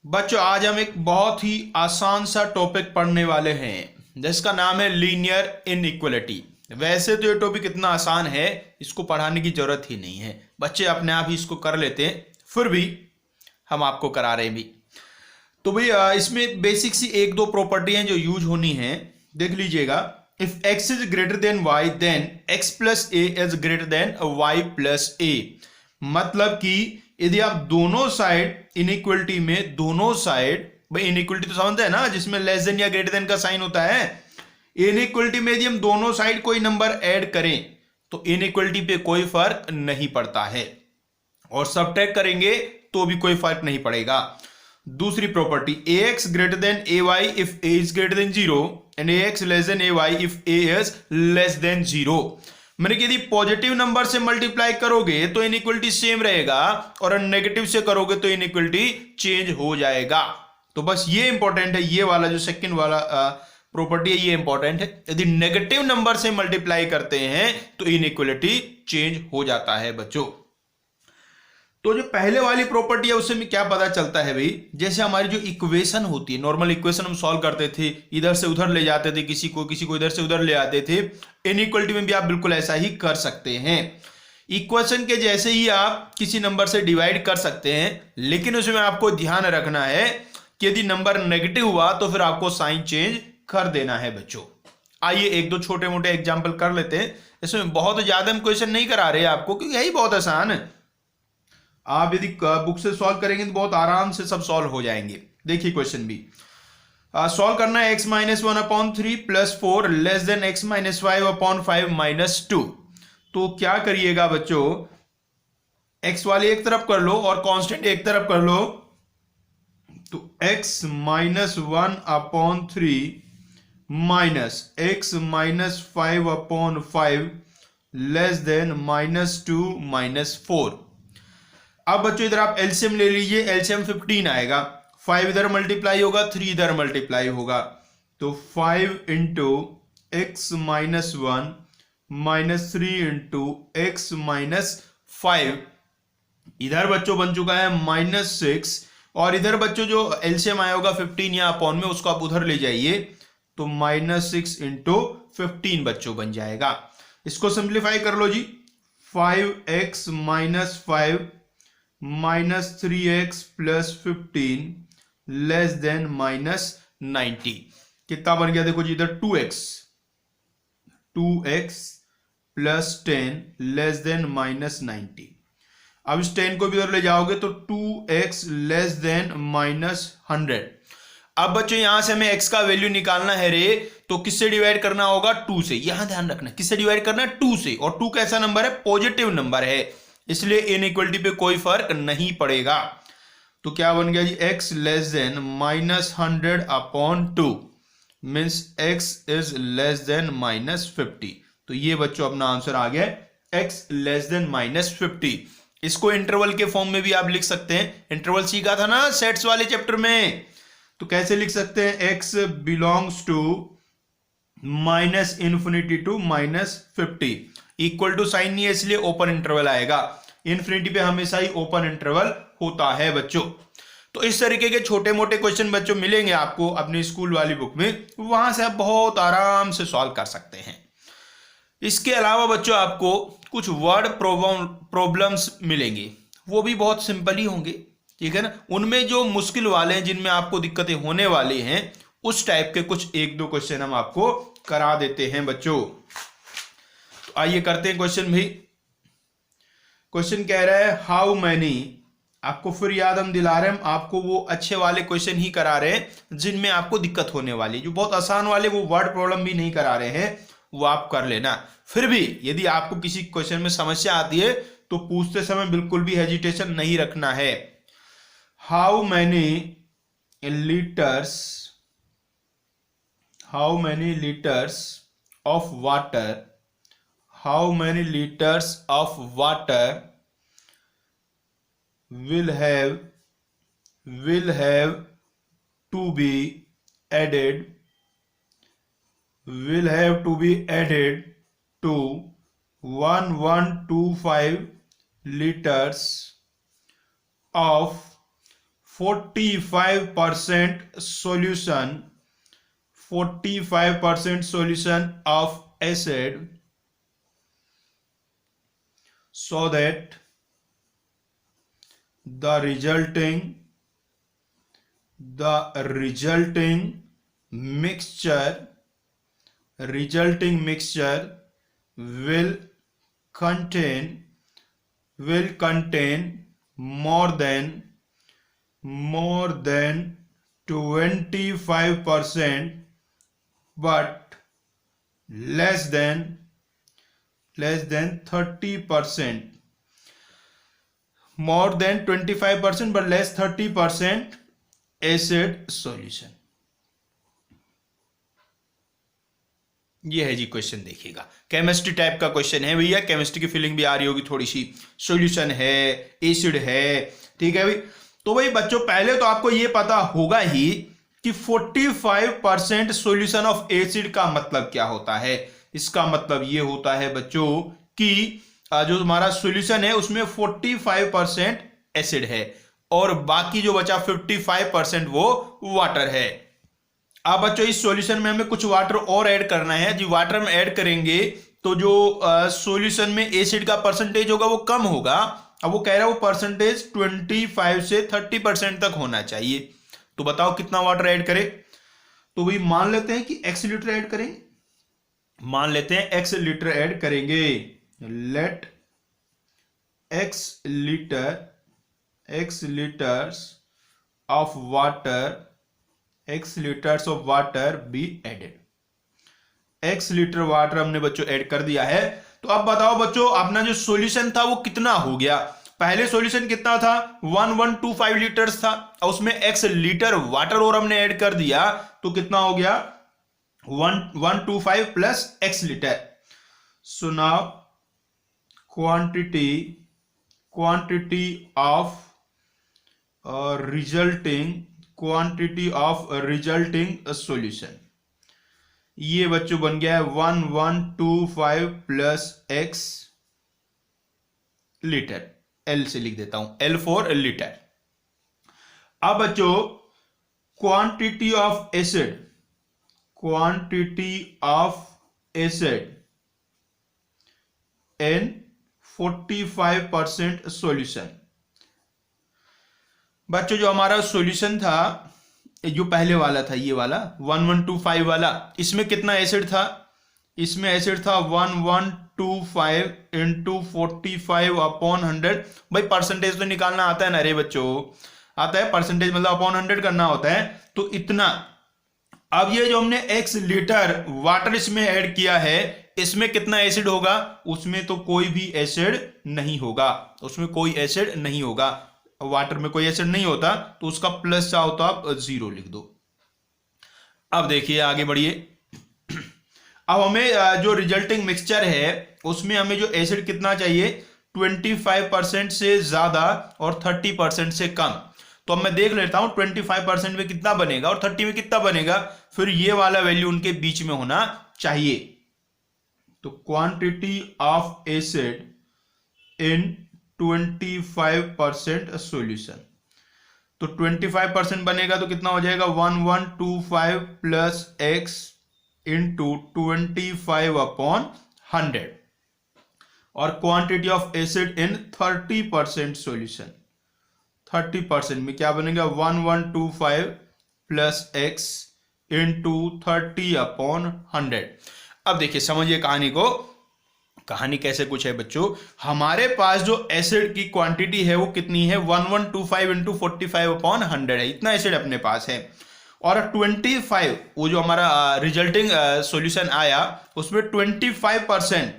बच्चों आज हम एक बहुत ही आसान सा टॉपिक पढ़ने वाले हैं जिसका नाम है लीनियर इनइक्वालिटी। वैसे तो ये टॉपिक इतना आसान है, इसको पढ़ाने की जरूरत ही नहीं है, बच्चे अपने आप ही इसको कर लेते हैं, फिर भी हम आपको करा रहे हैं भी। तो भाई इसमें बेसिक सी एक दो प्रॉपर्टी हैं जो यूज होनी है, देख लीजिएगा। If x is greater than y then x plus a is greater than y plus a. मतलब कि यदि आप दोनों साइड इनइक्वलिटी में, दोनों साइड, भाई इनइक्वलिटी तो समझते हैं ना जिसमें लेस देन या ग्रेटर देन का साइन होता है। इनइक्वलिटी में यदि हम दोनों साइड कोई नंबर ऐड करें तो इनइक्वलिटी पे कोई फर्क नहीं पड़ता है, और सबट्रैक्ट करेंगे तो भी कोई फर्क नहीं पड़ेगा। दूसरी property ax greater than ay if a is greater then 0 and ax less than ay if a is less than 0। मैंने कि यदि पॉजिटिव नंबर से मल्टीप्लाई करोगे तो इनइक्वलिटी सेम रहेगा, और नेगेटिव से करोगे तो इनइक्वलिटी चेंज हो जाएगा। तो बस ये इंपॉर्टेंट है, ये वाला जो सेकंड वाला प्रॉपर्टी है ये इंपॉर्टेंट है। यदि नेगेटिव नंबर से मल्टीप्लाई करते हैं तो इनइक्वलिटी चेंज हो जाता है बच्चों। तो जो पहले वाली प्रॉपर्टी है उससे में क्या पता चलता है भाई, जैसे हमारी जो इक्वेशन होती है, नॉर्मल इक्वेशन हम सॉल्व करते थे, इधर से उधर ले जाते थे, किसी को इधर से उधर ले आते थे। इनइक्वलिटी में भी आप बिल्कुल ऐसा ही कर सकते हैं। इक्वेशन के जैसे ही आप किसी नंबर से डिवाइड कर सकते हैं, लेकिन उसमें आपको ध्यान रखना है कि यदि नंबर नेगेटिव हुआ तो फिर आपको साइन चेंज कर देना है बच्चों। आइए एक दो छोटे मोटे एग्जाम्पल कर लेते हैं। इसमें बहुत ज्यादा हम क्वेश्चन नहीं करा रहे आपको, क्योंकि यही बहुत आसान है। आप यदि बुक से सॉल्व करेंगे तो बहुत आराम से सब सॉल्व हो जाएंगे। देखिए क्वेश्चन भी सॉल्व करना है। x minus 1/3 plus 4 less than x minus 5/5 minus 2। तो क्या करिएगा बच्चों, x वाली एक तरफ कर लो और कांस्टेंट एक तरफ कर लो। तो x minus 1/3 minus x minus 5/5 less than minus 2 minus 4। अब बच्चों इधर आप एलसीएम ले लीजिए, एलसीएम 15 आएगा। 5 इधर मल्टीप्लाई होगा, 3 इधर मल्टीप्लाई होगा, तो 5 into x minus 1 minus 3 into x minus 5। इधर बच्चों बन चुका है माइनस 6, और इधर बच्चों जो एलसीएम आया होगा 15 या अपॉन में, उसको आप उधर ले जाइए, तो माइनस 6 इंटू 15 बच्चों बन जाएगा। इसको सिंप्लीफाई कर लो जी। 5x minus 5 minus 3x plus 15 less than minus 90। कितना बन गया देखो जी, इधर 2x plus 10 less than minus 90। अब इस 10 को भी उधर ले जाओगे तो 2x लेस देन माइनस 100। अब बच्चों यहां से हमें x का वैल्यू निकालना है रे, तो किससे डिवाइड करना होगा, 2 से। यहां ध्यान रखना किससे डिवाइड करना है, 2 से, और 2 कैसा नंबर है, पॉजिटिव नंबर है, इसलिए इनइक्वलिटी पे कोई फर्क नहीं पड़ेगा। तो क्या बन गया जी, x less then minus 100/2 means x is less than minus 50। तो ये बच्चों अपना आंसर आ गया, x लेस देन माइनस 50। इसको इंटरवल के फॉर्म में भी आप लिख सकते हैं, इंटरवल सीखा था ना सेट्स वाले चैप्टर में। तो कैसे लिख सकते हैं, x belongs to minus infinity to minus 50। Equal to sign नहीं है इसलिए ओपन इंटरवल आएगा, इन्फिनिटी पे हमेशा ही ओपन इंटरवल होता है बच्चों। तो इस तरीके के छोटे मोटे क्वेश्चन बच्चों मिलेंगे आपको अपनी स्कूल वाली बुक में, वहां से आप बहुत आराम से सॉल्व कर सकते हैं। इसके अलावा बच्चों आपको कुछ वर्ड प्रॉब्लम्स मिलेंगे, वो भी बहुत सिंपल ही होंगे, ठीक है ना। उनमें जो मुश्किल वाले हैं, जिनमें आपको दिक्कतें होने वाली हैं, उस टाइप के कुछ एक दो क्वेश्चन हम आपको करा देते हैं बच्चों। तो आइए करते हैं क्वेश्चन भी। क्वेश्चन कह रहा है हाउ मैनी, आपको फिर याद हम दिला रहे हैं, हम आपको वो अच्छे वाले क्वेश्चन ही करा रहे हैं जिनमें आपको दिक्कत होने वाली। जो बहुत आसान वाले वो वर्ड प्रॉब्लम भी नहीं करा रहे हैं, वो आप कर लेना। फिर भी यदि आपको किसी क्वेश्चन में समस्या आती है तो पूछते समय बिल्कुल भी हेजिटेशन नहीं रखना है। How many litres of water, how many liters of water will have to be added to 1125 liters of 45% solution, 45% solution of acid, so that the resulting mixture will contain more than 25%, but less than 30%. More than 25% but less 30% acid solution. ये है जी question, देखिएगा chemistry type का question है भैया, chemistry की feeling भी आ रही होगी थोड़ी सी, सॉल्यूशन है, एसिड है, ठीक है भाई। तो भाई बच्चों पहले तो आपको ये पता होगा ही कि 45% सॉल्यूशन ऑफ एसिड का मतलब क्या होता है। इसका मतलब ये होता है बच्चों कि जो हमारा सॉल्यूशन है उसमें 45% एसिड है और बाकी जो बचा 55% वो वाटर है। अब बच्चों इस सॉल्यूशन में हमें कुछ वाटर और ऐड करना है जी। वाटर हम ऐड करेंगे तो जो सॉल्यूशन में एसिड का परसेंटेज होगा वो कम होगा। अब वो कह रहा है वो परसेंटेज 25 से 30% तक होना चाहिए। तो बताओ कितना वाटर ऐड करें। तो भाई मान लेते हैं कि x लीटर ऐड करेंगे, मान लेते हैं x लीटर ऐड करेंगे। Let x liters of water be added। x litre water हमने बच्चों ऐड कर दिया है। तो अब बताओ बच्चों अपना जो सॉल्यूशन था वो कितना हो गया। पहले सॉल्यूशन कितना था 1125 लीटर्स था और उसमें x लीटर वाटर और हमने ऐड कर दिया तो कितना हो गया 125 plus x litre. So now quantity of resulting solution, ये बच्चों बन गया है 1125 प्लस x लीटर। L से लिख देता हूं, L फॉर लीटर। अब बच्चों quantity of acid in 45% solution. बच्चों जो हमारा सॉल्यूशन था जो पहले वाला था ये वाला 1125 वाला, इसमें कितना एसिड था, इसमें एसिड था 1125 इंटू 45 अपॉन 100। भाई परसेंटेज तो निकालना आता है ना रे बच्चों, आता है परसेंटेज मतलब अपॉन 100 करना होता है तो इतना। अब ये जो हमने x लीटर वाटर इसमें ऐड किया है इसमें कितना एसिड होगा, उसमें तो कोई भी एसिड नहीं होगा, उसमें कोई एसिड नहीं होगा। वाटर में कोई एसिड नहीं होता तो उसका प्लस क्या होता आप 0 लिख दो। अब देखिए आगे बढ़िए। अब हमें जो रिजल्टिंग मिक्सचर है उसमें हमें जो एसिड कितना चाहिए 25% से ज्यादा और 30% से कम। तो अब मैं देख लेता हूं 25% में कितना बनेगा और 30 में कितना बनेगा, फिर ये वाला वैल्यू उनके बीच में होना चाहिए। तो quantity of acid in 25% solution, तो 25% बनेगा तो कितना हो जाएगा 1125 प्लस x इंटू 25 अपॉन 100। और quantity of acid in 30% solution, 30% में क्या बनेगा 1125 प्लस x इंटू 30 अपॉन 100। अब देखिए समझिए कहानी को, कहानी कैसे कुछ है बच्चों। हमारे पास जो एसिड की क्वांटिटी है वो कितनी है 1125 इंटू 45 अपॉन 100 है, इतना एसिड अपने पास है। और 25 वो जो हमारा रिजल्टिंग सॉल्यूशन आया उसमें 25%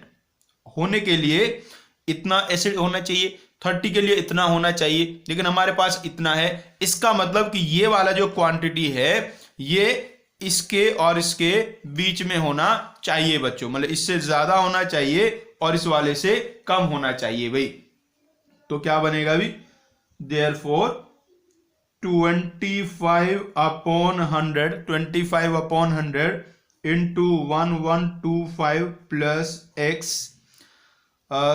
होने के लिए इतना एसिड होना चाहिए, 30 के लिए इतना होना चाहिए, लेकिन हमारे पास इतना है। इसका मतलब कि ये वाला जो क्वांटिटी है ये इसके और इसके बीच में होना चाहिए बच्चों, मतलब इससे ज्यादा होना चाहिए और इस वाले से कम होना चाहिए भाई। तो क्या बनेगा भी therefore 25 upon 100 into 1125 plus x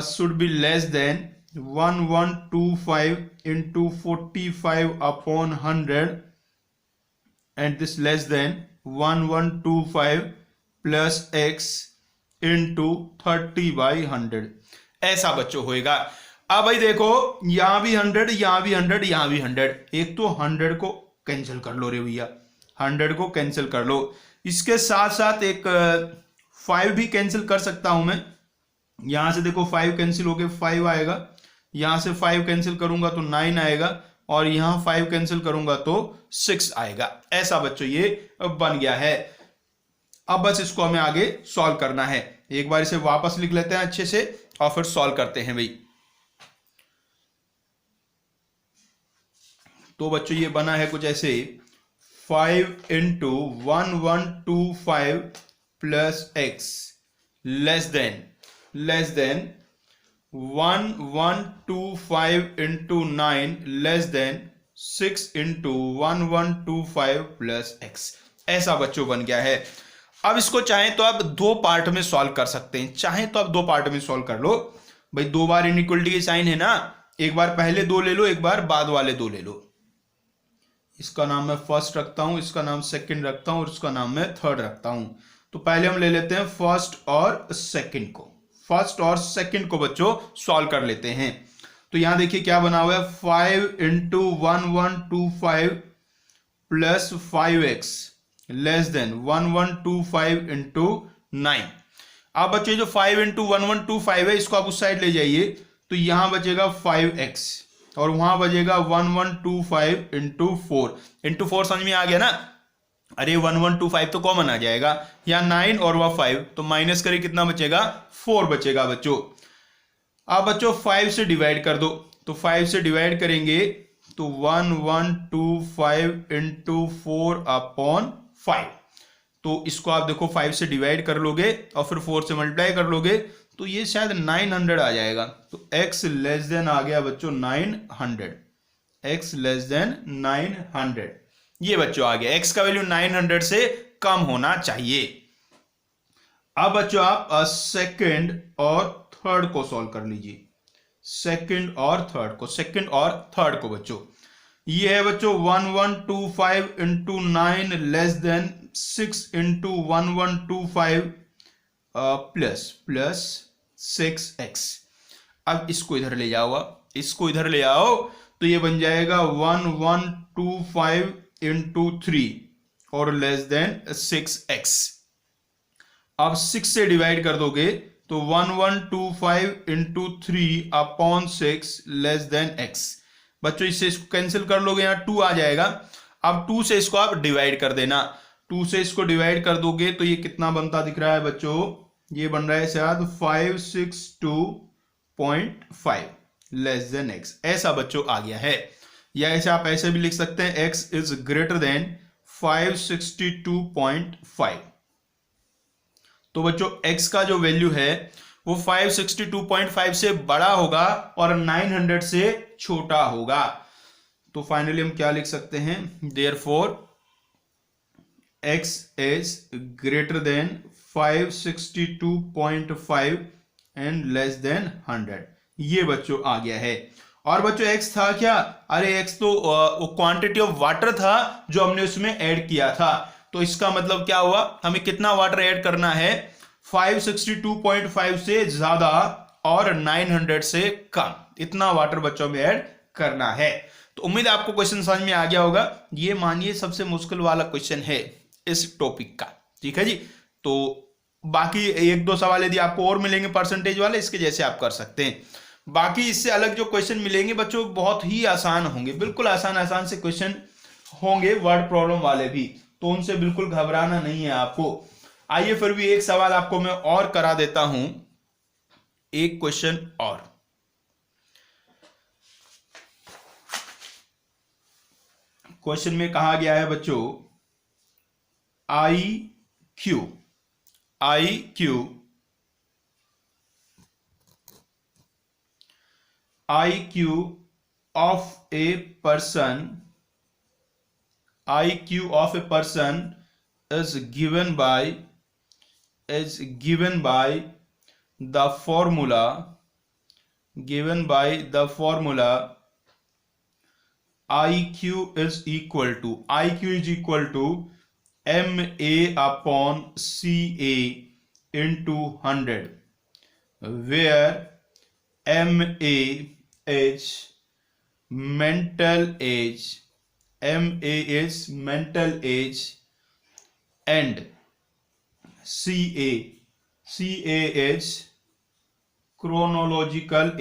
should be less than 1125 into 45 upon 100 and this less than 1125 plus x into 30/100 ऐसा बच्चों होएगा। अब भाई देखो यहां भी 100, यहां भी 100, यहां भी 100, एक तो 100 को कैंसिल कर लो रे भैया, 100 को कैंसिल कर लो। इसके साथ साथ एक 5 भी कैंसिल कर सकता हूं मैं। यहां से देखो 5 कैंसिल हो गए, 5 आएगा, यहां से 5 कैंसिल करूंगा तो 9 आएगा, और यहां 5 कैंसिल करूंगा तो 6 आएगा। ऐसा बच्चों ये बन गया है। अब बस इसको हमें आगे सॉल्व करना है। एक बार इसे वापस लिख लेते हैं अच्छे से और फिर सॉल्व करते हैं भाई। तो बच्चों ये बना है कुछ ऐसे, 5 into 1125 plus x less then 1125 into 9 less than 6 into 1125 plus x। ऐसा बच्चों बन गया है। अब इसको चाहें तो आप दो पार्ट में सॉल्व कर सकते हैं, चाहें तो आप दो पार्ट में सॉल्व कर लो भाई। दो बार इनइक्वलिटी के साइन है ना, एक बार पहले दो ले लो, एक बार बाद वाले दो ले लो। इसका नाम मैं फर्स्ट रखता हूं, इसका नाम सेकंड रखता हूं और इसका नाम मैं थर्ड रखता हूं। तो पहले हम ले लेते हैं फर्स्ट और सेकंड को, फर्स्ट और सेकंड को बच्चों सॉल्व कर लेते हैं। तो यहां देखिए क्या बना हुआ है, 5 into 1125 plus 5x less than 1125 into 9। अब बच्चे जो 5 into 1125 है इसको आप उस साइड ले जाइए, तो यहां बचेगा 5x और वहां बचेगा 1125 into 4 समझ में आ गया ना। अरे 1125 तो कॉमन आ जाएगा, यहाँ 9 और वह 5, तो माइनस करें कितना बचेगा, 4 बचेगा बच्चों। अब बच्चों 5 से डिवाइड कर दो, तो 5 से डिवाइड करेंगे तो 1125 into 4 upon 5। तो इसको आप देखो 5 से डिवाइड कर लोगे और फिर 4 से मल्टीप्लाई कर लोगे तो ये शायद 900 आ जाएगा। तो x लेस देन आ गया बच्चों 900, x लेस देन 900, ये बच्चों आ गया। x का वैल्यू 900 से कम होना चाहिए। अब बच्चों आप सेकंड और थर्ड को सॉल्व कर लीजिए, सेकंड और थर्ड को बच्चों। ये है बच्चों 1125 into 9 less than 6 into 1125 plus 6x। अब इसको इधर ले जाओ, इसको इधर ले आओ, तो ये बन जाएगा 1125 into 3 और लेस देन 6x। अब 6 से डिवाइड कर दोगे तो 1125 into 3 upon 6 less than x। बच्चों इससे इसको कैंसिल कर लोगे, यहाँ 2 आ जाएगा। अब 2 से इसको आप डिवाइड कर देना, 2 से इसको डिवाइड कर दोगे तो ये कितना बनता दिख रहा है बच्चों, ये बन रहा है शायद 562.5 लेस देन x। ऐसा बच्चों आ गया है। या ऐसे आप ऐसे भी लिख सकते हैं x इज ग्रेटर देन 562.5। तो बच्चों x का जो वैल्यू है वो 562.5 से बड़ा होगा और 900 से छोटा होगा। तो फाइनली हम क्या लिख सकते हैं, therefore x is greater then 562.5 and less than 100। ये बच्चों आ गया है। और बच्चों x था क्या, अरे x तो वो क्वांटिटी ऑफ वाटर था जो हमने उसमें ऐड किया था। तो इसका मतलब क्या हुआ, हमें कितना वाटर ऐड करना है, 562.5 से ज्यादा और 900 से कम, इतना वाटर बच्चों में ऐड करना है। तो उम्मीद है आपको क्वेश्चन समझ में आ गया होगा। ये मानिए सबसे मुश्किल वाला क्वेश्चन है इस टॉपिक का, ठीक है जी। तो बाकी एक दो सवाल यदि आपको और मिलेंगे परसेंटेज वाले, इसके जैसे आप कर सकते हैं। बाकी इससे अलग जो क्वेश्चन मिलेंगे बच्चों बहुत ही आसान होंगे, बिल्कुल आसान से क्वेश्चन होंगे, वर्ड प्रॉब्लम वाले भी, तो उनसे बिल्कुल घबराना नहीं है आपको। आइए फिर भी एक सवाल आपको मैं और करा देता हूं, एक क्वेश्चन और। क्वेश्चन में कहा गया है बच्चों IQ of a person is given by the formula given by the formula IQ is equal to MA upon CA into 100, where MA is mental age, and CA is chronological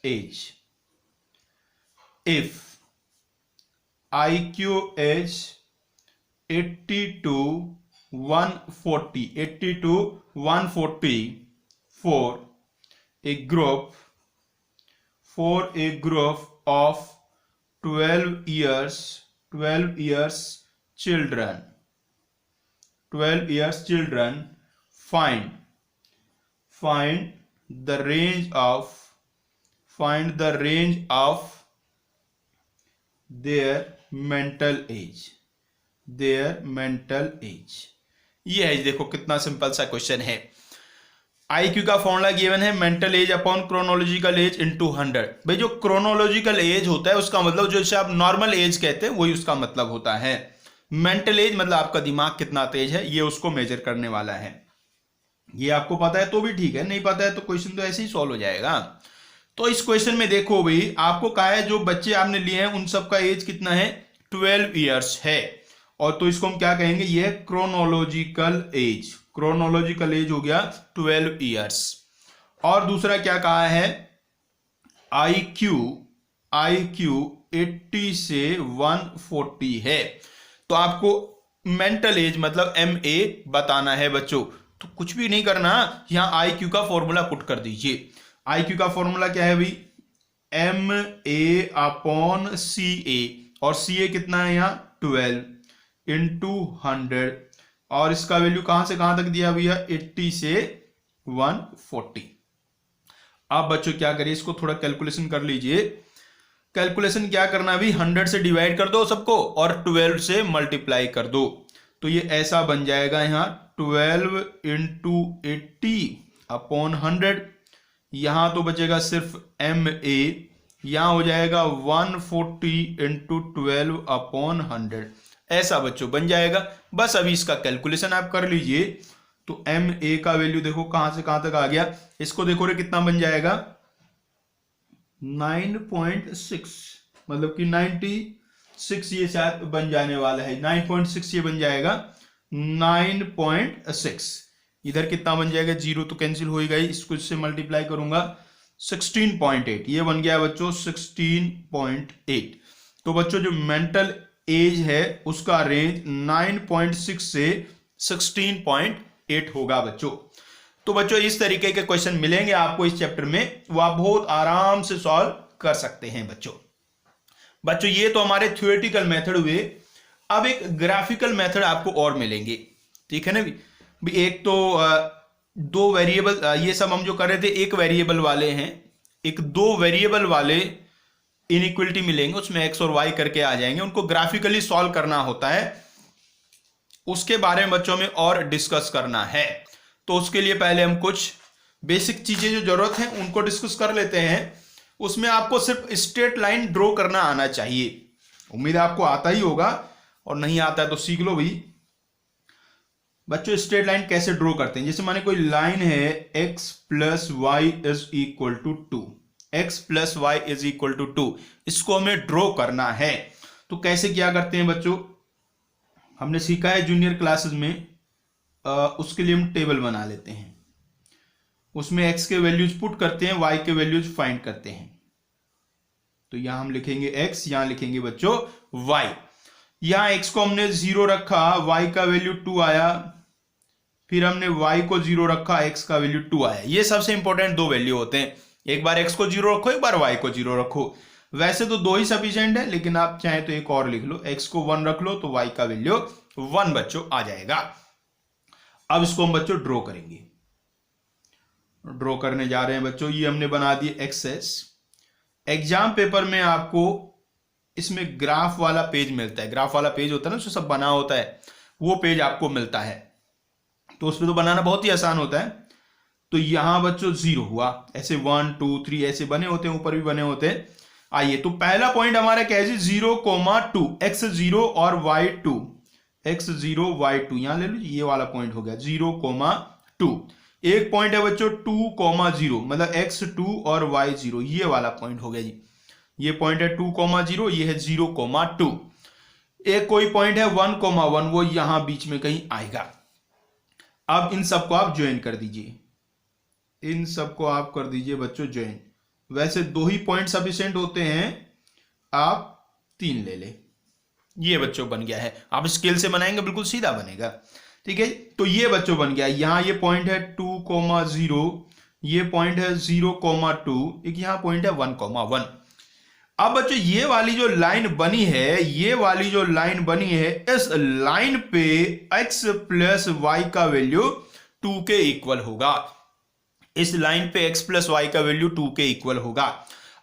age. If IQ is 80 to 140 for a group of 12 years children, find the range of their mental age. ये है, देखो कितना simple सा question है। IQ का formula given है mental as upon chronological age into 100। भाई जो क्रोनोलॉजिकल एज होता है उसका मतलब जो आप नॉर्मल एज कहते हैं वही उसका मतलब होता है। मेंटल एज मतलब आपका दिमाग कितना तेज है, ये उसको मेजर करने वाला है। ये आपको पता है तो भी ठीक है, नहीं पता है तो क्वेश्चन तो ऐसे ही सॉल्व हो जाएगा। तो इस क्वेश्चन में देखो भाई आपको कहा है जो बच्चे आपने लिए हैं उन सबका एज कितना है, 12 इयर्स है। और तो इसको हम क्या कहेंगे, ये है क्रोनोलॉजिकल एज। क्रोनोलॉजिकल एज हो गया 12 इयर्स। और दूसरा क्या कहा है, आईक्यू 80 से 140 है। तो आपको मेंटल एज मतलब MA बताना है बच्चों। तो कुछ भी नहीं करना, यहां आईक्यू का फॉर्मूला पुट कर दीजिए। आईक्यू का फॉर्मूला क्या है भाई, MA अपॉन CA, और CA कितना है यहाँ 12 इंटू 100, और इसका वैल्यू कहां से कहां तक दिया भैया, 80 से 140। अब बच्चों क्या करिए, इसको थोड़ा कैलकुलेशन कर लीजिए। कैलकुलेशन क्या करना भी, 100 से डिवाइड कर दो सबको और 12 से मल्टीप्लाई कर दो। तो ये ऐसा बन जाएगा यहाँ 12 इंटू 80 अपॉन 100। यहां तो बचेगा सिर्फ MA, यहां हो जाएगा 140 इंटू 12 अपॉन 100। ऐसा बच्चों बन जाएगा। बस अभी इसका कैलकुलेशन आप कर लीजिए। तो MA का वैल्यू देखो कहां से कहां तक आ गया, इसको देखो रे कितना बन जाएगा, 9.6, मतलब कि 96 ये शायद बन जाने वाला है। 9.6 ये बन जाएगा 9.6। इधर कितना बन जाएगा, 0 तो कैंसिल होएगा ही, इसको इससे मल्टीप्लाई करूंगा 16.8, ये बन गया बच्चों 16.8। तो बच्चों जो मेंटल एज है उसका रेंज 9.6 से 16.8 होगा बच्चों। तो बच्चों इस तरीके के क्वेश्चन मिलेंगे आपको इस चैप्टर में, वो आप बहुत आराम से सॉल्व कर सकते हैं बच्चों। ये तो हमारे थ्योरेटिकल मेथड हुए। अब एक ग्राफिकल मेथड आपको और मिलेंगे, ठीक है ना भी। एक तो 2 वेरिएबल, ये सब हम जो कर रहे थे एक वेरिएबल वाले हैं, एक 2 वेरिएबल वाले इनइक्वलिटी मिलेंगे, उसमें x और y करके आ जाएंगे, उनको ग्राफिकली सॉल्व करना होता है। उसके बारे में बच्चों में और डिस्कस करना है। तो उसके लिए पहले हम कुछ बेसिक चीजें जो जरूरत है उनको डिस्कस कर लेते हैं। उसमें आपको सिर्फ स्ट्रेट लाइन ड्रॉ करना आना चाहिए। उम्मीद है आपको आता ही होगा, और नहीं आता है तो सीख लो भाई। बच्चों स्ट्रेट लाइन कैसे ड्रॉ करते हैं, जैसे माने कोई लाइन है x plus Y is equal to 2, x plus Y is equal to 2, इसको हमें ड्रॉ करना है। तो कैसे क्या करते हैं बच्चों, हमने सीखा है जूनियर क्लासेस में। उसके लिए हम टेबल बना लेते हैं, उसमें x के वैल्यूज पुट करते हैं, y के वैल्यूज फाइंड करते हैं। तो यहां हम लिखेंगे x, यहां लिखेंगे बच्चों y। यहां x को हमने 0 रखा, y का वैल्यू 2 आया, फिर हमने y को 0 रखा, x का वैल्यू 2 आया। ये सबसे इंपॉर्टेंट 2 वैल्यू होते हैं, एक बार x को 0 रखो, एक बार y को 0 रखो। वैसे तो 2 ही सफिशिएंट है, लेकिन आप चाहें तो एक और लिख लो, x को 1 रख लो तो y का वैल्यू 1 बच्चों आ जाएगा। अब इसको हम बच्चों ड्रॉ करेंगे, ड्रॉ करने जा रहे हैं बच्चों। ये हमने बना दिए एक्सेस। एग्जाम पेपर में आपको इसमें ग्राफ वाला पेज मिलता है, ग्राफ वाला पेज होता है ना, उसमें सब बना होता है, वो पेज आपको मिलता है। तो उसमें तो बनाना बहुत ही आसान होता है। तो यहां बच्चों 0 हुआ। ऐसे 1 2 3 ऐसे बने होते हैं, ऊपर भी बने होते हैं। आइए, तो पहला पॉइंट हमारा क्या है, 0,2, x0 और y2, x0 y2 यहां ले लो, ये वाला पॉइंट हो गया 0,2। एक पॉइंट है बच्चों 2,0, मतलब x2 और y0, ये वाला पॉइंट हो गया जी। ये पॉइंट है 2,0, ये है 0,2। एक कोई पॉइंट है 1,1, वो यहां बीच में कहीं आएगा। अब इन सबको आप ज्वाइन कर दीजिए, इन सबको आप कर दीजिए बच्चों ज्वाइन। वैसे 2 ही पॉइंट सफिशिएंट होते हैं, आप 3 ले ले। ये बच्चों बन गया है। आप स्केल से बनाएंगे बिल्कुल सीधा बनेगा, ठीक है। तो ये बच्चों बन गया। यहां ये पॉइंट है 2,0, ये पॉइंट है 0,2, एक यहां पॉइंट है 1,1। अब बच्चों ये वाली जो लाइन बनी है, ये वाली जो लाइन बनी है, इस लाइन पे x प्लस वाई का वैल्यू 2 के इक्वल होगा। इस लाइन पे x प्लस वाई का वैल्यू 2 के इक्वल होगा।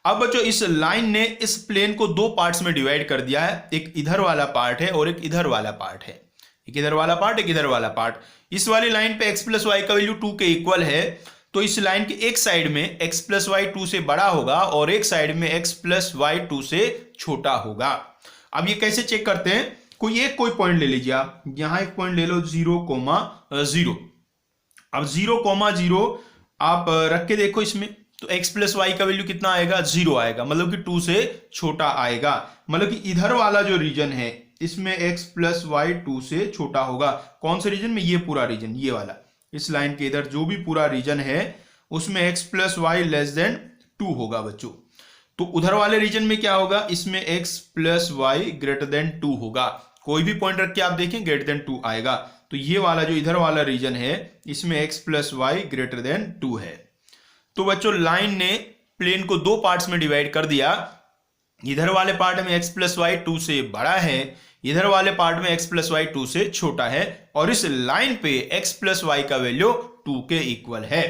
अब बच्चों इस लाइन ने इस प्लेन को 2 पार्ट्स में डिवाइड कर दिया है, एक इधर वाला पार्ट है और एक इधर वाला पार्ट है। एक इधर वाला पार्ट, एक इधर वाला पार्ट। इस वाली लाइन पे x प्लस वाई का वैल्यू 2 के इक्वल है, तो इस लाइन के एक साइड में x प्लस वाई 2 से बड़ा होगा और एक साइड में x प्लस वाई 2 से छोटा होगा। अब ये कैसे चेक करते हैं, कोई पॉइंट ले लीजिए आप। यहां एक पॉइंट ले लो 0,0। अब 0,0 आप रख के देखो इसमें, तो x प्लस वाई का वैल्यू कितना आएगा, 0 आएगा, मतलब कि 2 से छोटा आएगा। मतलब कि इधर वाला जो रीजन है इसमें x प्लस वाई 2 से छोटा होगा। कौन से रीजन में, ये पूरा रीजन, ये वाला, इस लाइन के इधर जो भी पूरा रीजन है उसमें x plus Y less than 2 होगा बच्चों। तो उधर वाले रीजन में क्या होगा, इसमें x plus Y greater than 2 होगा। कोई भी पॉइंट रख के आप देखें ग्रेटर देन 2 आएगा। तो ये वाला जो इधर वाला रीजन है इसमें x plus Y greater than 2 है। तो बच्चों लाइन ने प्लेन को 2 पार्ट्स में डिवाइड कर दिया। इधर वाले पार्ट में x प्लस वाई 2 से बड़ा है, इधर वाले पार्ट में x प्लस वाई 2 से छोटा है, और इस लाइन पे x प्लस वाई का वैल्यू 2 के इक्वल है।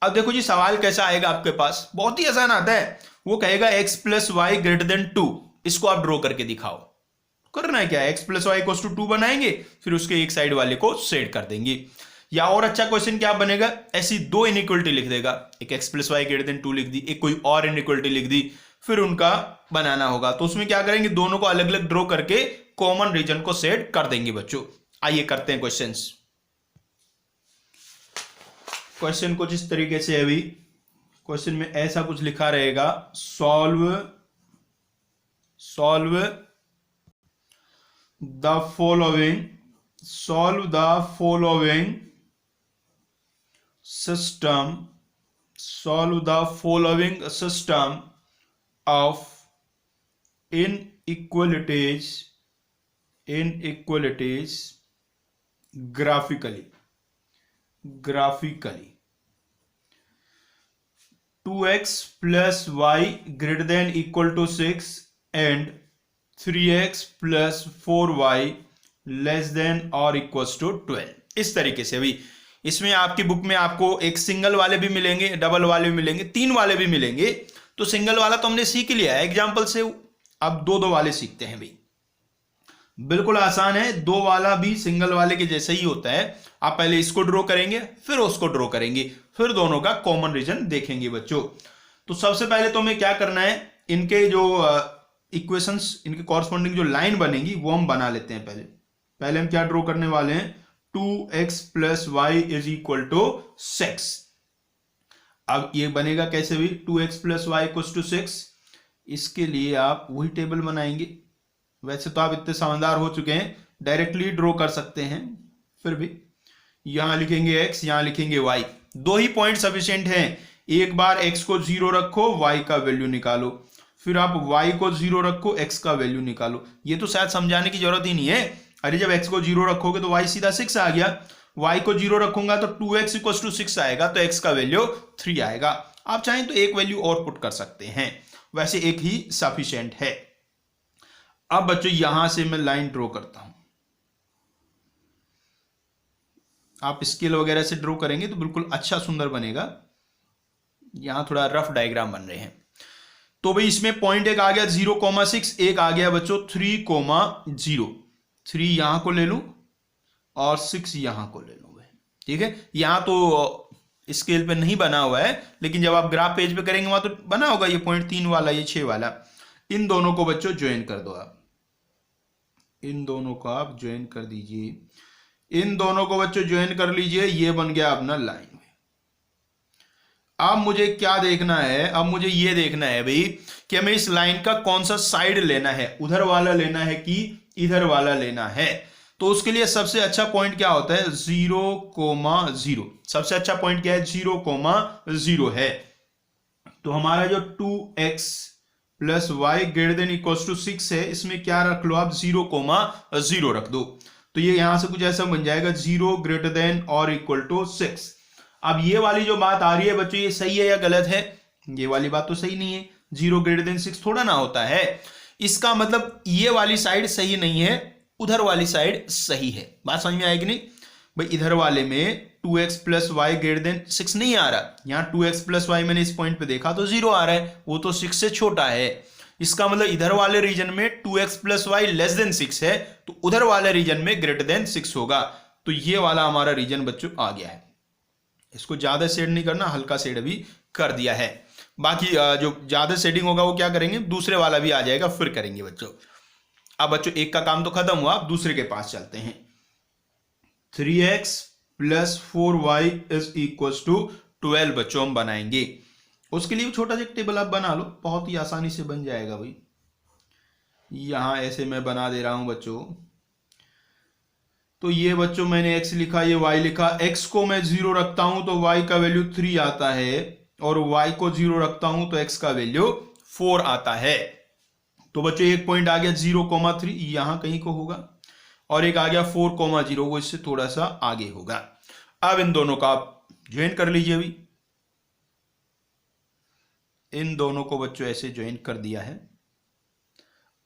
अब देखो जी सवाल कैसा आएगा आपके पास, बहुत ही आसान आता है। वो कहेगा x plus Y greater than 2, इसको आप ड्रॉ करके दिखाओ। करना है क्या, x plus Y equals to 2 बनाएंगे, फिर उसके एक साइड वाले को सेट कर देंगे। या और अच्छा क्वेश्चन क्या बनेगा, ऐसी 2 इनइक्वलिटी लिख देगा, एक x plus Y greater than 2 लिख दी, एक कोई और इनइक्वलिटी लिख दी, फिर उनका बनाना होगा। तो उसमें क्या करेंगे, दोनों को अलग अलग ड्रॉ करके कॉमन रीजन को सेट कर देंगे बच्चों। आइए करते हैं क्वेश्चंस। क्वेश्चन कुछ इस तरीके से है। अभी क्वेश्चन में ऐसा कुछ लिखा रहेगा, solve the following system of inequalities graphically 2x plus y greater than equal to 6 and 3x plus 4y less than or equals to 12। इस तरीके से। अभी इसमें आपकी बुक में आपको एक सिंगल वाले भी मिलेंगे, डबल वाले भी मिलेंगे, 3 वाले भी मिलेंगे। तो सिंगल वाला तो हमने सीख लिया है एग्जाम्पल से, अब 2 वाले सीखते हैं। भाई बिल्कुल आसान है, 2 वाला भी सिंगल वाले के जैसे ही होता है। आप पहले इसको ड्रॉ करेंगे, फिर उसको ड्रॉ करेंगे, फिर दोनों का कॉमन रीजन देखेंगे बच्चों। तो सबसे पहले तो हमें क्या करना है, इनके जो इक्वेशंस, इनके कॉरस्पॉन्डिंग जो लाइन बनेगी वो हम बना लेते हैं। पहले हम क्या ड्रॉ करने वाले हैं, 2x plus Y is equal to 6। अब ये बनेगा कैसे भी, 2x plus y equal to 6। इसके लिए आप वही टेबल बनाएंगे। वैसे तो आप इतने समझदार हो चुके हैं, डायरेक्टली ड्रॉ कर सकते हैं, फिर भी यहां लिखेंगे x, यहां लिखेंगे y। 2 ही पॉइंट सफिशिएंट हैं। एक बार x को 0 रखो, y का वैल्यू निकालो, फिर आप y को 0 रखो, x का वैल्यू निकालो। ये तो शायद समझाने की जरूरत ही नहीं है। अरे जब x को 0 रखोगे तो y सीधा 6 आ गया, y को 0 रखूंगा तो 2x इक्वल टू 6 आएगा, तो x का वैल्यू 3 आएगा। आप चाहें तो एक वैल्यू और पुट कर सकते हैं, वैसे एक ही सफिशिएंट है। अब बच्चों यहां से मैं लाइन ड्रॉ करता हूं। आप स्केल वगैरह से ड्रॉ करेंगे तो बिल्कुल अच्छा सुंदर बनेगा। यहां थोड़ा रफ डायग्राम बन रहे हैं। तो भाई इसमें पॉइंट एक आ गया 0,6, एक आ गया बच्चों 3,0। 3 यहां को ले लूं और 6 यहां को ले लूं। ठीक है, यहां तो स्केल पे नहीं बना हुआ है, लेकिन जब आप ग्राफ पेज पे करेंगे वहां तो बना होगा ये 0.3 वाला, ये 6 वाला। इन दोनों को बच्चों ज्वाइन कर दो आप, इन दोनों को आप ज्वाइन कर दीजिए, इन दोनों को बच्चों ज्वाइन कर लीजिए, ये बन गया अपना लाइन। अब मुझे क्या देखना है, अब मुझे ये देखना है भाई कि हमें इस लाइन का कौन सा साइड लेना है, उधर वाला लेना है कि इधर वाला लेना है। तो उसके लिए सबसे अच्छा पॉइंट क्या होता है, 0,0। सबसे अच्छा पॉइंट क्या है, 0,0 है। तो हमारा जो 2x plus Y greater than equal to 6 है, इसमें क्या रख लो आप, 0,0 रख दो। तो ये यहां से कुछ ऐसा बन जाएगा, 0 ग्रेटर देन और इक्वल टू 6। अब ये वाली जो बात आ रही है बच्चों, ये सही है या गलत है, ये वाली बात तो सही नहीं है, 0 ग्रेटर देन 6 थोड़ा ना होता है। इसका मतलब ये वाली साइड सही नहीं है, उधर वाली साइड सही है। बात समझ में आएगी नहीं भाई, इधर वाले में 2x plus Y greater then 6 नहीं आ रहा, यहाँ 2x प्लस वाई मैंने इस पॉइंट पे देखा तो 0 आ रहा है, वो तो 6 से छोटा है। इसका मतलब इधर वाले रीजन में 2x plus Y less then 6 है, तो उधर वाले रीजन में ग्रेटर देन 6 होगा। तो ये वाला हमारा रीजन बच्चों आ गया है। इसको ज्यादा शेड नहीं करना, हल्का शेड भी कर दिया है। बाकी जो ज्यादा शेडिंग होगा वो क्या करेंगे, दूसरे वाला भी आ जाएगा फिर करेंगे बच्चों। अब बच्चों एक का काम तो खत्म हुआ, अब दूसरे के पास चलते हैं। 3x plus 4y is equal to 12 बच्चों हम बनाएंगे। उसके लिए छोटा सा टेबल आप बना लो, बहुत ही आसानी से बन जाएगा भाई। यहां ऐसे मैं बना दे रहा हूं बच्चों। तो ये बच्चों मैंने x लिखा, ये y लिखा। x को मैं 0 रखता हूं तो y का वैल्यू 3 आता है, और y को 0 रखता हूं तो x का वैल्यू 4 आता है। तो बच्चों एक पॉइंट आ गया 0,3, यहां कहीं को होगा, और एक आ गया 4,0, वो इससे थोड़ा सा आगे होगा। अब इन दोनों का आप ज्वाइन कर लीजिए अभी। इन दोनों को बच्चों ऐसे ज्वाइन कर दिया है।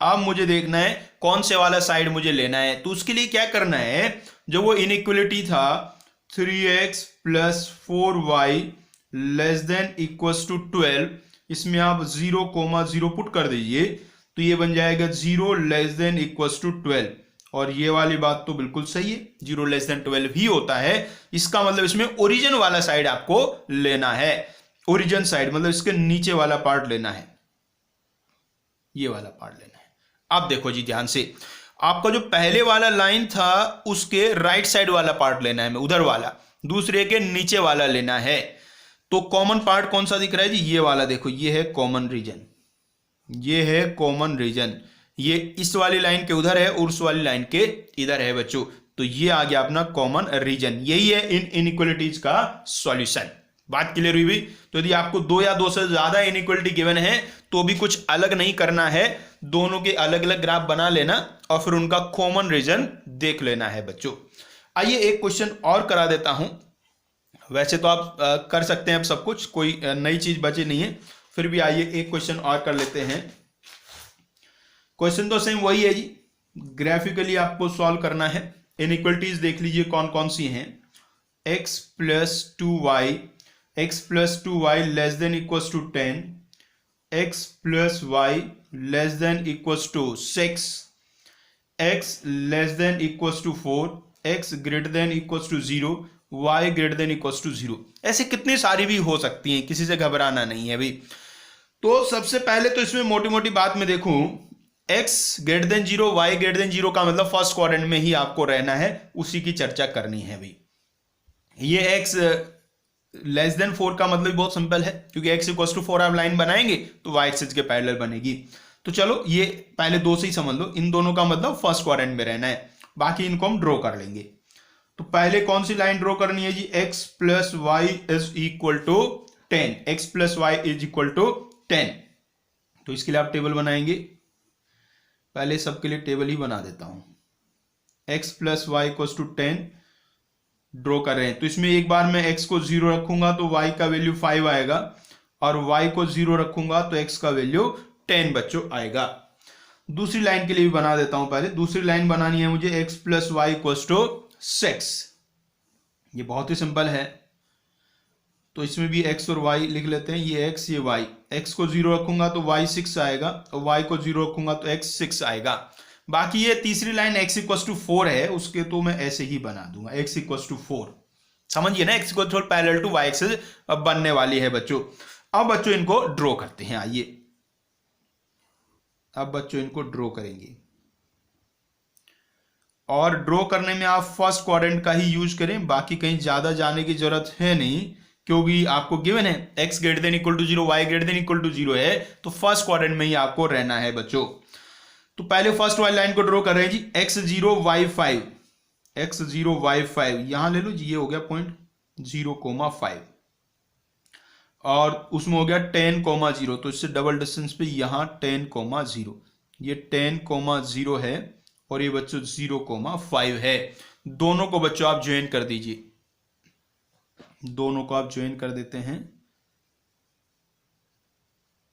अब मुझे देखना है कौन से वाला साइड मुझे लेना है। तो उसके लिए क्या करना है, जो वो इनइक्वलिटी था 3x plus 4y less than equal to 12, इसमें आप 0,0 पुट कर दीजिए, तो ये बन जाएगा 0 लेस देन इक्वल टू 12। और ये वाली बात तो बिल्कुल सही है, 0 लेस देन 12 ही होता है। इसका मतलब इसमें ओरिजिन वाला साइड आपको लेना है, ओरिजिन साइड मतलब इसके नीचे वाला पार्ट लेना है, ये वाला पार्ट लेना है। अब देखो जी ध्यान से, आपका जो पहले वाला लाइन था उसके राइट साइड वाला पार्ट लेना है, मैं उधर वाला, दूसरे के नीचे वाला लेना है। तो कॉमन पार्ट कौन सा दिख रहा है जी, ये वाला देखो, ये है कॉमन रीजन, ये है कॉमन रीजन, ये इस वाली लाइन के उधर है और उस वाली लाइन के इधर है बच्चों। तो ये आ गया अपना कॉमन रीजन, यही है इन इनइक्वालिटीज का सॉल्यूशन। बात क्लियर हुई भी। तो यदि आपको 2 या 2 से ज्यादा इनइक्वालिटी गिवन है तो भी कुछ अलग नहीं करना है, दोनों के अलग अलग ग्राफ बना लेना और फिर उनका कॉमन रीजन देख लेना है बच्चों। आइए एक क्वेश्चन और करा देता हूं। वैसे तो आप कर सकते हैं अब सब कुछ, कोई नई चीज बची नहीं है, फिर भी आइए एक क्वेश्चन और कर लेते हैं। क्वेश्चन तो सेम वही है जी, ग्राफिकली आपको सॉल्व करना है। इनइक्वालिटीज देख लीजिए कौन कौन सी हैं। x plus 2y, x plus 2y less than equal to 10, x plus y less than equal to 6, x less than equal to 4, x greater than equal to 0, y greater than equal to 0। ऐसे कितनी सारी भी हो सकती हैं, किसी से घबराना नहीं है भाई। तो सबसे पहले तो इसमें मोटी मोटी बात में देखूं, x greater then 0, y greater then 0 का मतलब फर्स्ट क्वाड्रेंट में ही आपको रहना है, उसी की चर्चा करनी है भाई। ये x लेस देन 4 का मतलब बहुत सिंपल है, क्योंकि x इक्वल टू 4 आप लाइन बनाएंगे तो y एक्सिस के पैरेलल बनेगी। तो चलो ये पहले दो से ही समझ लो, इन दोनों का मतलब फर्स्ट क्वाड्रेंट में रहना है, बाकी इनको हम ड्रॉ कर लेंगे। तो पहले कौन सी लाइन ड्रॉ करनी है जी, x plus Y is equal to 10, x plus Y is equal to 10। तो इसके लिए आप टेबल बनाएंगे, पहले सबके लिए टेबल ही बना देता हूं। x plus y equal to 10 draw कर रहे हैं, तो इसमें एक बार मैं x को 0 रखूंगा तो y का वैल्यू 5 आएगा, और y को 0 रखूंगा तो x का वैल्यू 10 बच्चों आएगा। दूसरी लाइन के लिए भी बना देता हूं। पहले दूसरी लाइन बनानी है मुझे, x plus y equal to 6। ये बहुत ही सिंपल है, तो इसमें भी x और y लिख लेते हैं, ये x ये y। x को 0 रखूंगा तो y 6 आएगा, और y को 0 रखूंगा तो x 6 आएगा। बाकी ये तीसरी लाइन x इक्वल टू 4 है, उसके तो मैं ऐसे ही बना दूंगा, x इक्वल टू 4। समझिए ना, x equal parallel to y axis बनने वाली है बच्चों। अब बच्चों इनको ड्रॉ करते हैं, आइए अब बच्चों इनको ड्रॉ करेंगे। और ड्रॉ करने में आप फर्स्ट क्वाड्रेंट का ही यूज करें, बाकी कहीं ज्यादा जाने की जरूरत है नहीं, क्योंकि आपको गिवन है x greater than equal to 0, y greater than equal to 0 है, तो फर्स्ट क्वाड्रेंट में ही आपको रहना है बच्चों। तो पहले फर्स्ट वाली लाइन को ड्रॉ कर रहे हैं जी, x0 y5, x0 y5 यहां ले लो जी, ये हो गया पॉइंट 0,5 और उसमें हो गया 10,0, तो इससे डबल डिस्टेंस पे यहां 10,0, ये 10,0 है और ये बच्चों 0,5 है। दोनों को बच्चों आप ज्वाइन कर दीजिए, दोनों को आप ज्वाइन कर देते हैं,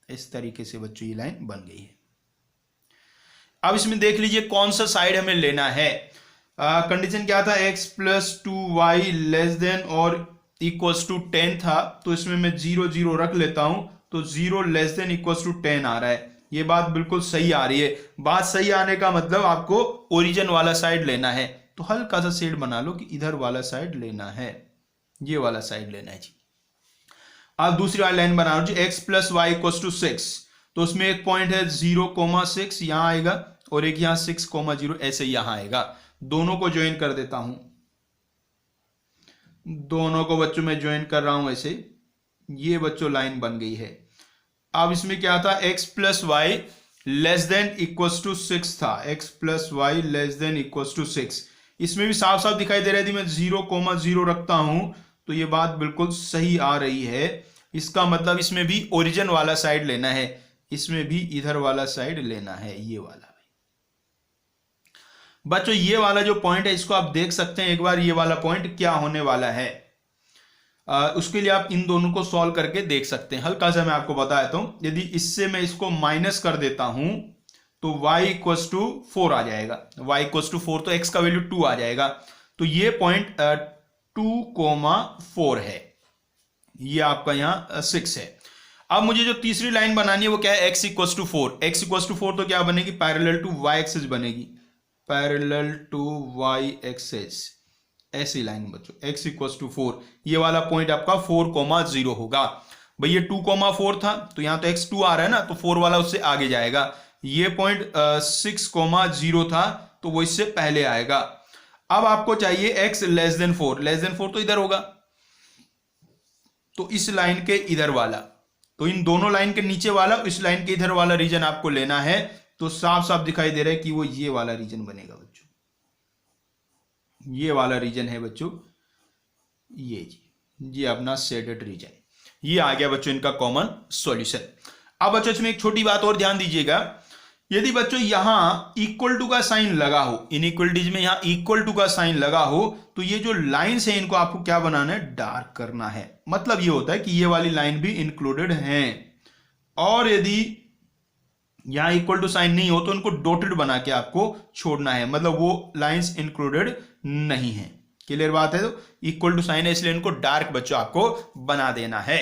इस तरीके से बच्चों ये लाइन बन गई है। अब इसमें देख लीजिए कौन सा साइड हमें लेना है। कंडीशन क्या था, x plus 2y less then और इक्वल्स टू 10 था, तो इसमें मैं 0 0 रख लेता हूं, तो 0 लेस देन इक्वल्स टू 10 आ रहा है। ये बात बिल्कुल सही आ रही है। बात सही आने का मतलब आपको ओरिजिन वाला साइड लेना है, तो हल्का सा शेड बना लो कि इधर वाला साइड लेना है, ये वाला साइड लेना है जी। अब दूसरी वाली लाइन बना लो जी, x plus Y equals to 6, तो उसमें एक पॉइंट है 0,6 यहां आएगा और एक यहां 6,0 ऐसे यहां आएगा। दोनों को ज्वाइन कर देता हूं, दोनों को बच्चों में ज्वाइन कर रहा हूं ऐसे, ये बच्चों लाइन बन गई है। अब इसमें क्या था, x plus Y less than equals to 6 था, x plus Y less than equals to 6, इसमें भी साफ साफ दिखाई दे रहा है, मैं 0,0 रखता हूं तो ये बात बिल्कुल सही आ रही है। इसका मतलब इसमें भी ओरिजिन वाला साइड लेना है, इसमें भी इधर वाला साइड लेना है, ये वाला। बच्चों ये वाला जो पॉइंट है इसको आप देख सकते हैं एक बार, ये वाला पॉइंट क्या होने वाला है। उसके लिए आप इन दोनों को सॉल्व करके देख सकते हैं। हल्का सा मैं आपको बता देता हूं, यदि इससे मैं इसको माइनस कर देता हूं तो y इक्वल्स टू 4 आ जाएगा, y इक्वल्स टू 4, तो x का वैल्यू 2 आ जाएगा, तो ये पॉइंट 2,4 है, ये आपका यहां 6 है। अब मुझे जो तीसरी लाइन बनानी है वो क्या है, x equals to 4, x equals to 4 तो क्या बनेगी, पैरेलल टू y एक्सिस बनेगी, पैरेलल टू y एक्सिस, ऐसी लाइन बच्चों, x इक्वल्स टू 4, ये वाला पॉइंट आपका 4,0 होगा। भाई ये 2,4 था तो यहां तो x 2 आ रहा है ना, तो 4 वाला उससे आगे जाएगा। ये पॉइंट 6,0 था तो वो इससे पहले आएगा। अब आपको चाहिए x less then 4, less than 4 तो इधर होगा, तो इस लाइन के इधर वाला, तो इन दोनों लाइन के नीचे वाला, इस लाइन के इधर वाला रीजन आपको लेना है, तो साफ साफ दिखाई दे रहा है कि वो ये वाला रीजन बनेगा बच्चों, ये वाला रीजन है बच्चों, ये जी, ये अपना शेडेड रीजन। ये आ गया बच्चों इनका कॉमन सॉल्यूशन। अब बच्चों इसमें एक छोटी बात और ध्यान दीजिएगा, यदि बच्चों यहां इक्वल टू का साइन लगा हो, इनइक्वलिटीज में यहां इक्वल टू का साइन लगा हो, तो ये जो लाइंस है इनको आपको क्या बनाना है, डार्क करना है। मतलब ये होता है कि ये वाली लाइन भी इंक्लूडेड है, और यदि यहां इक्वल टू साइन नहीं हो तो उनको डॉटेड बना के आपको छोड़ना है, मतलब वो लाइंस इंक्लूडेड नहीं है। क्लियर बात है, तो इक्वल टू साइन है इसलिए इनको डार्क बच्चों आपको बना देना है।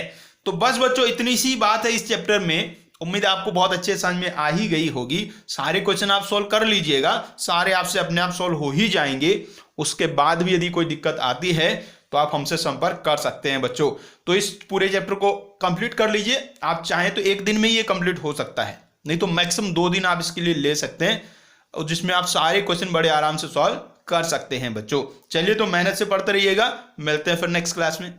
तो बस बच्चों इतनी सी बात है इस चैप्टर में, उम्मीद है आपको बहुत अच्छे समझ में आ ही गई होगी। सारे क्वेश्चन आप सॉल्व कर लीजिएगा, सारे आपसे अपने आप सॉल्व हो ही जाएंगे। उसके बाद भी यदि कोई दिक्कत आती है तो आप हमसे संपर्क कर सकते हैं बच्चों। तो इस पूरे चैप्टर को कंप्लीट कर लीजिए, आप चाहें तो एक दिन में ये कंप्लीट हो सकता है, नहीं तो मैक्सिमम 2 दिन आप इसके लिए ले सकते हैं, और जिसमें आप सारे क्वेश्चन बड़े आराम से सॉल्व कर सकते हैं बच्चों। चलिए तो मेहनत से पढ़ते रहिएगा, मिलते हैं फिर नेक्स्ट क्लास में।